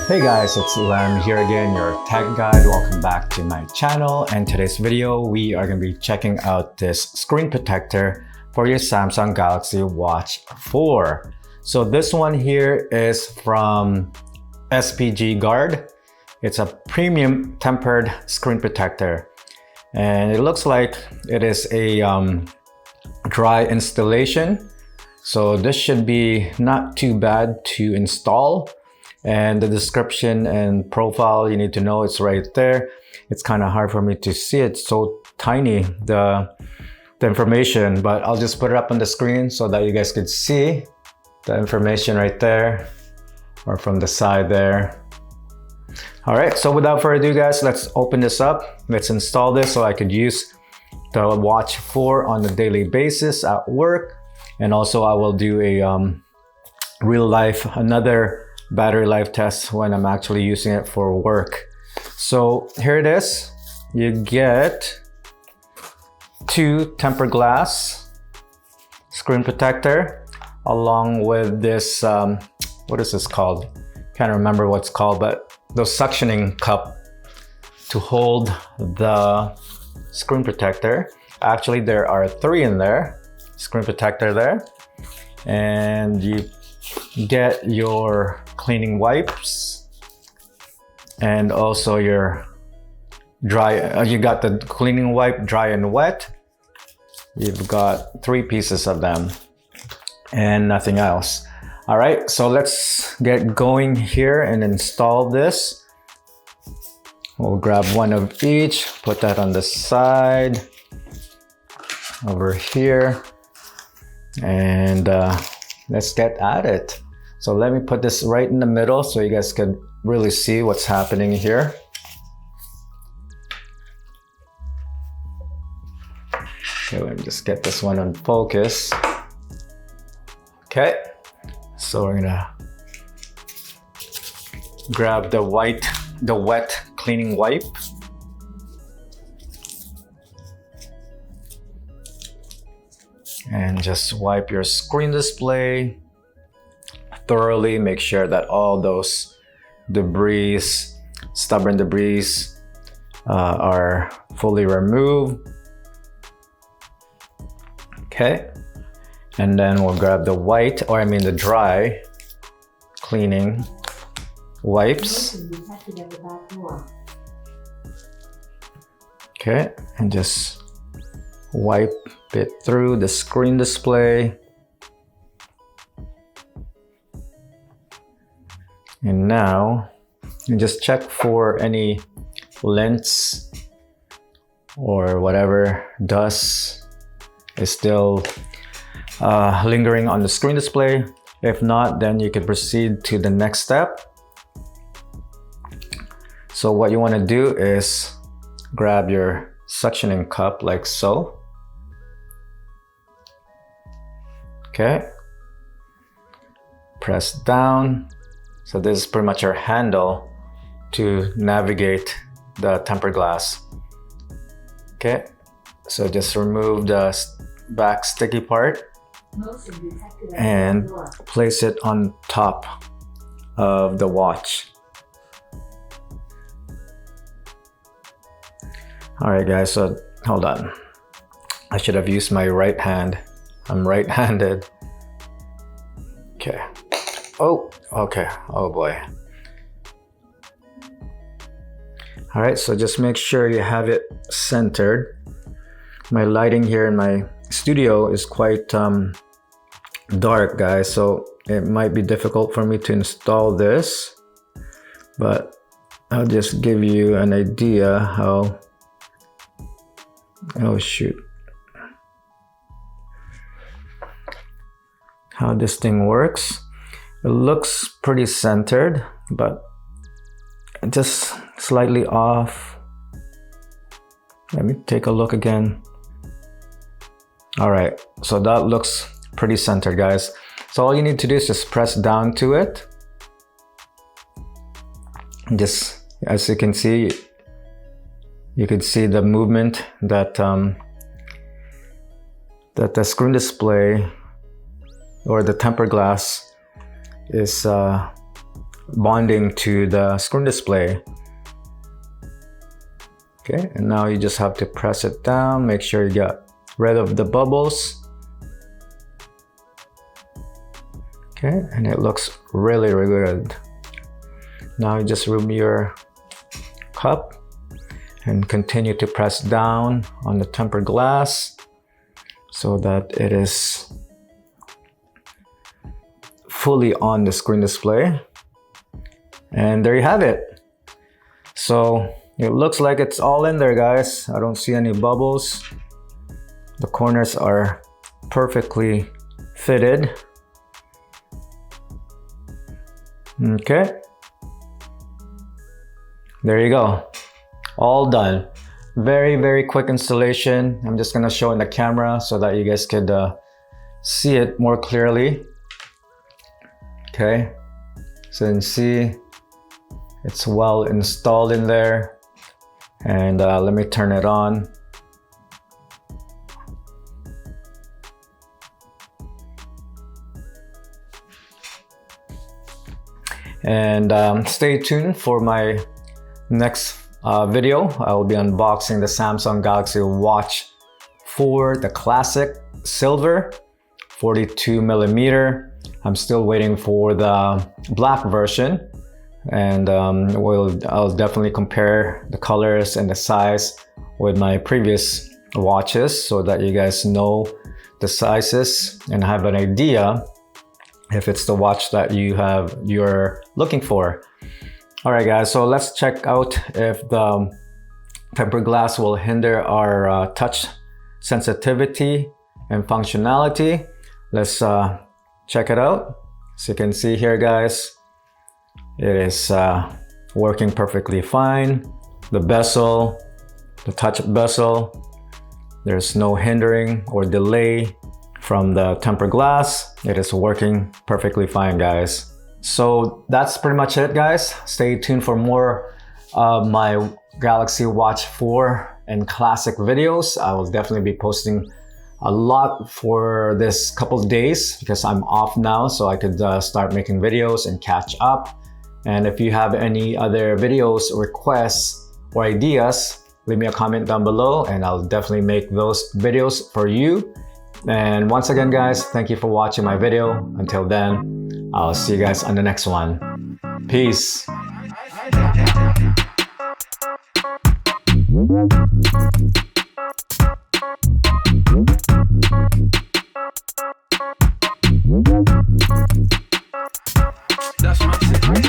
Hey guys, it's Blaine here again, your tech guide. Welcome back to my channel. And today's video, we are going to be checking out this screen protector for your Samsung Galaxy Watch 4. So this one here is from SPGUARD. It's a premium tempered screen protector. And it looks like it is a dry installation. So this should be not too bad to install. And the description and profile, you need to know it's right there. It's kind of hard for me to see. It's so tiny, the information, but I'll just put it up on the screen so that you guys could see the information right there or from the side there. All right, so without further ado, guys, let's open this up. Let's install this so I could use the Watch 4 on a daily basis at work. And also I will do a another battery life test when I'm actually using it for work. So here it is. You get two tempered glass screen protector along with this, what is this called? Can't remember what it's called, but those suctioning cup to hold the screen protector. Actually, there are three in there, screen protector there. And you get your cleaning wipes and also your dry, you got the cleaning wipe, dry and wet. You've got three pieces of them and nothing else. All right, so let's get going here and install this. We'll grab one of each, put that on the side over here, and let's get at it. So let me put this right in the middle so you guys can really see what's happening here. Okay, let me just get this one on focus. Okay, so we're gonna grab the wet cleaning wipe. And just wipe your screen display thoroughly. Make sure that all those debris, stubborn debris, are fully removed. Okay, and then we'll grab the the dry cleaning wipes. Okay, and just wipe it through the screen display. And now you just check for any lint or whatever dust is still lingering on the screen display. If not, then you can proceed to the next step. So what you want to do is grab your suctioning cup like so. Okay, press down. So this is pretty much our handle to navigate the tempered glass. Okay, so just remove the back sticky part and place it on top of the watch. All right, guys, so hold on. I should have used my right hand. I'm right-handed. Okay. Oh, okay. Oh boy. All right, so just make sure you have it centered. My lighting here in my studio is quite dark, guys, so it might be difficult for me to install this, but I'll just give you an idea how, oh shoot, how this thing works. It looks pretty centered, but just slightly off. Let me take a look again. All right, so that looks pretty centered, guys. So all you need to do is just press down to it. Just as you can see, you can see the movement that that the screen display or the tempered glass is bonding to the screen display. Okay, and now you just have to press it down, make sure you get rid of the bubbles. Okay, and it looks really, really good. Now you just remove your cup and continue to press down on the tempered glass so that it is fully on the screen display. And there you have it. So it looks like it's all in there, guys. I don't see any bubbles. The corners are perfectly fitted. Okay. There you go. All done. Very, very quick installation. I'm just gonna show in the camera so that you guys could see it more clearly. Okay. So you can see it's well installed in there. And let me turn it on. And stay tuned for my next video. I will be unboxing the Samsung Galaxy Watch 4, the classic silver 42mm. I'm still waiting for the black version. And I'll definitely compare the colors and the size with my previous watches so that you guys know the sizes and have an idea if it's the watch that you're looking for. All right, guys, so let's check out if the tempered glass will hinder our touch sensitivity and functionality. Let's check it out. So you can see here, guys, it is working perfectly fine. The bezel, the touch bezel, there's no hindering or delay from the tempered glass. It is working perfectly fine, guys. So that's pretty much it, guys. Stay tuned for more of my Galaxy Watch 4 and classic videos. I will definitely be posting a lot for this couple of days because I'm off now, so I could start making videos and catch up. And if you have any other videos, requests, or ideas, leave me a comment down below and I'll definitely make those videos for you. And once again, guys, thank you for watching my video. Until then, I'll see you guys on the next one. Peace. That's my secret.